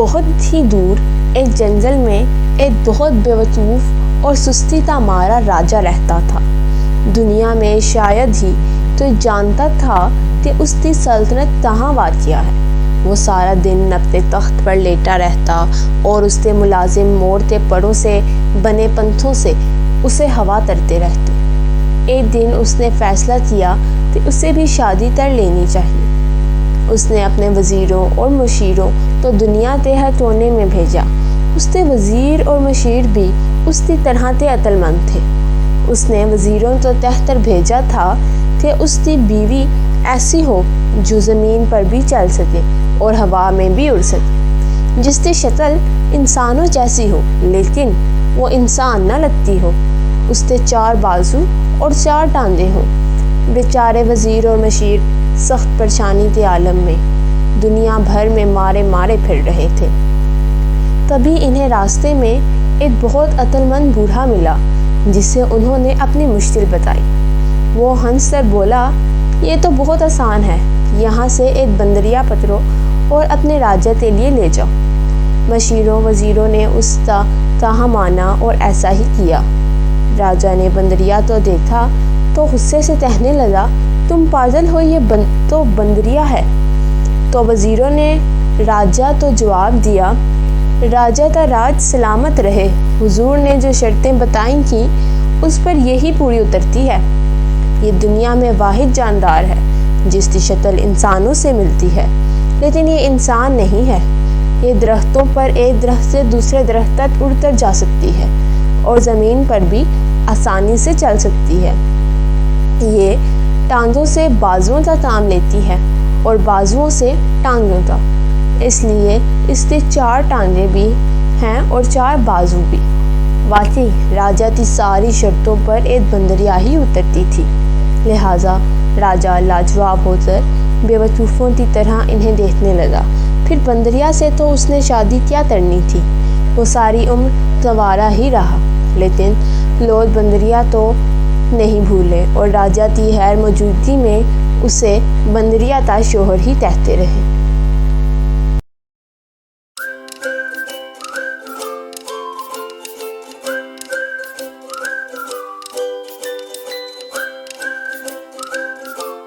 بہت ہی دور ایک جنگل میں ایک بہت بیوقوف اور سستی مارا راجہ رہتا تھا۔ دنیا میں شاید ہی تو جانتا تھا کہ اس کی سلطنت کہاں واقع ہے۔ وہ سارا دن اپنے تخت پر لیٹا رہتا اور اس کے ملازم مور کے پروں سے بنے پنکھوں سے اسے ہوا کرتے رہتے۔ ایک دن اس نے فیصلہ کیا کہ اسے بھی شادی کر لینی چاہیے۔ اس نے اپنے وزیروں اور مشیروں کو دنیا کے ہر کونے میں بھیجا۔ اس کے وزیر اور مشیر بھی اس کی طرح کے عقل مند تھے۔ اس نے وزیروں کو کہہ کر بھیجا تھا کہ اس کی بیوی ایسی ہو جو زمین پر بھی چل سکے اور ہوا میں بھی اڑ سکے، جس کی شکل انسانوں جیسی ہو لیکن وہ انسان نہ لگتی ہو، اس کے 4 بازو اور 4 ٹانگیں ہوں۔ بیچارے وزیر اور مشیر سخت پریشانی کے عالم میں دنیا بھر میں مارے پھر رہے تھے۔ تبھی انہیں راستے میں ایک بہت عقل مند بوڑھا ملا جسے انہوں نے اپنی مشکل بتائی۔ وہ ہنس کر بولا، یہ تو بہت آسان ہے، یہاں سے ایک بندریہ پکڑو اور اپنے راجہ کے لیے لے جاؤ۔ مشیروں وزیروں نے اس کا کہا مانا اور ایسا ہی کیا۔ راجہ نے بندریہ تو دیکھا تو غصے سے کہنے لگا، تم پاگل ہو، یہ تو بندریہ ہے۔ تو وزیروں نے راجہ تو جواب دیا، راجہ کا راج سلامت رہے، حضور نے جو شرطیں بتائی تھیں اس پر یہی پوری اترتی ہے۔ یہ دنیا میں واحد جاندار ہے جس کی شکل انسانوں سے ملتی ہے، لیکن یہ انسان نہیں ہے۔ یہ درختوں پر ایک درخت سے دوسرے درخت تک اڑ کر جا سکتی ہے اور زمین پر بھی آسانی سے چل سکتی ہے۔ یہ ٹانگوں سے بازوؤں کا کام لیتی ہے اور بازوؤں سے ٹانگوں کا، اس لیے اس کے 4 ٹانگیں بھی ہیں اور 4 بازو بھی۔ واقعی راجہ کی ساری شرطوں پر ایک بندریہ ہی اترتی تھی، لہٰذا راجہ لاجواب ہو کر بیوقوفوں کی طرح انہیں دیکھنے لگا۔ پھر بندریہ سے تو اس نے شادی کیا کرنی تھی، وہ ساری عمر گنوارا ہی رہا، لیکن لوگ بندریہ تو نہیں بھولے اور راجہ کی غیر موجودگی میں اسے بندریہ کا شوہر ہی کہتے رہے۔